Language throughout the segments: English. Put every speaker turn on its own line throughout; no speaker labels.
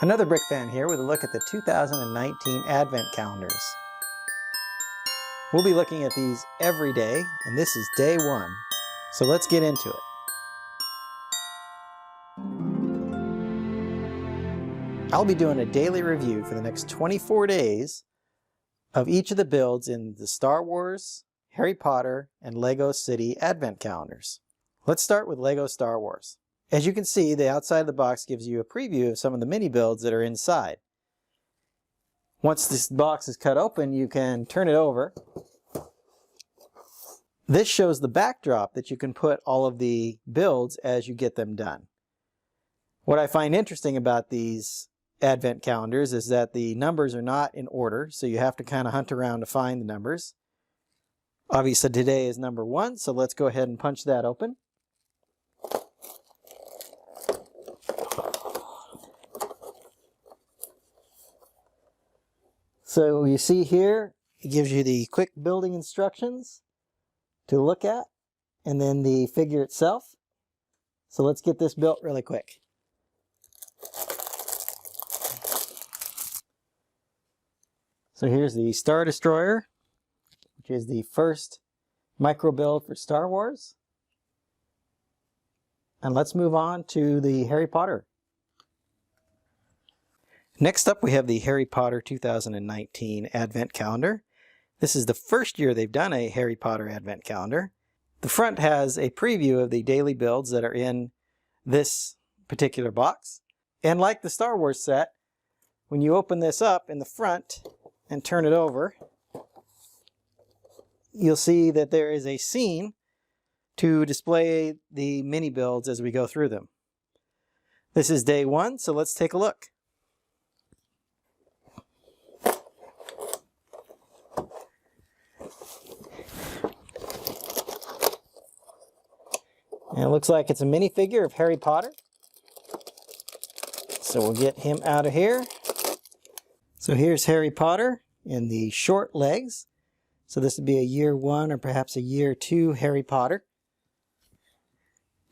Another Brick Fan here with a look at the 2019 Advent calendars. We'll be looking at these every day, and this is day one. So let's get into it. I'll be doing a daily review for the next 24 days of each of the builds in the Star Wars, Harry Potter, and Lego City Advent calendars. Let's start with Lego Star Wars. As you can see, the outside of the box gives you a preview of some of the mini builds that are inside. Once this box is cut open, you can turn it over. This shows the backdrop that you can put all of the builds as you get them done. What I find interesting about these Advent calendars is that the numbers are not in order, so you have to kind of hunt around to find the numbers. Obviously today is number 1, so let's go ahead and punch that open. So you see here, it gives you the quick building instructions to look at, and then the figure itself. So let's get this built really quick. So here's the Star Destroyer, which is the first micro build for Star Wars. And let's move on to the Harry Potter. Next up, we have the Harry Potter 2019 Advent Calendar. This is the first year they've done a Harry Potter Advent Calendar. The front has a preview of the daily builds that are in this particular box. And like the Star Wars set, when you open this up in the front and turn it over, you'll see that there is a scene to display the mini builds as we go through them. This is day 1, so let's take a look. And it looks like it's a minifigure of Harry Potter. So we'll get him out of here. So here's Harry Potter in the short legs. So this would be a year 1 or perhaps a year 2 Harry Potter,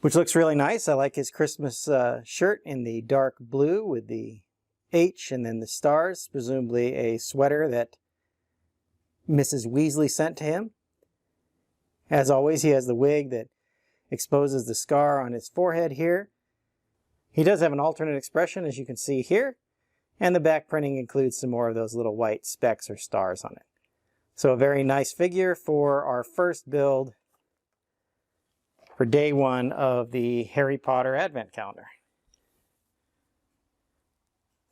which looks really nice. I like his Christmas shirt in the dark blue with the H and then the stars, presumably a sweater that Mrs. Weasley sent to him. As always, he has the wig that exposes the scar on his forehead here. He does have an alternate expression, as you can see here, and the back printing includes some more of those little white specks or stars on it. So a very nice figure for our first build for day 1 of the Harry Potter Advent Calendar.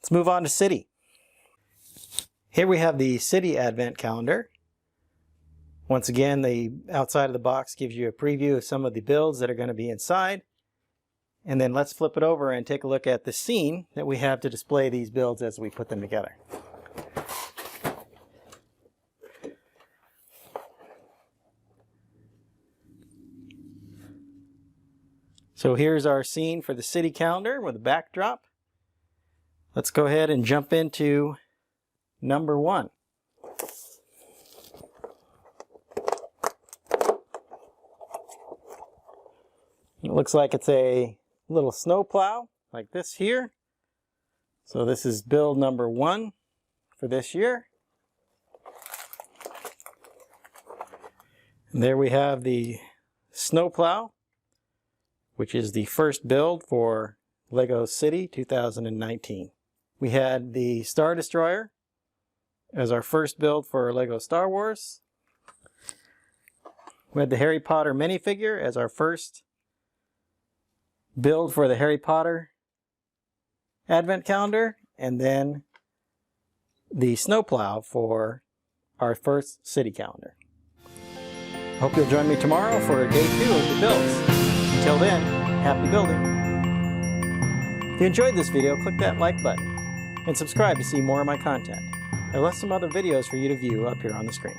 Let's move on to City. Here we have the City Advent Calendar. Once again, the outside of the box gives you a preview of some of the builds that are going to be inside. And then let's flip it over and take a look at the scene that we have to display these builds as we put them together. So here's our scene for the City calendar with a backdrop. Let's go ahead and jump into number 1. It looks like it's a little snow plow like this here. So this is build number 1 for this year. And there we have the snow plow, which is the first build for Lego City 2019. We had the Star Destroyer as our first build for Lego Star Wars. We had the Harry Potter minifigure as our first build for the Harry Potter Advent Calendar, and then the snowplow for our first City calendar. Hope you'll join me tomorrow for day 2 of the builds. Until then, happy building. If you enjoyed this video, click that like button and subscribe to see more of my content. I left some other videos for you to view up here on the screen.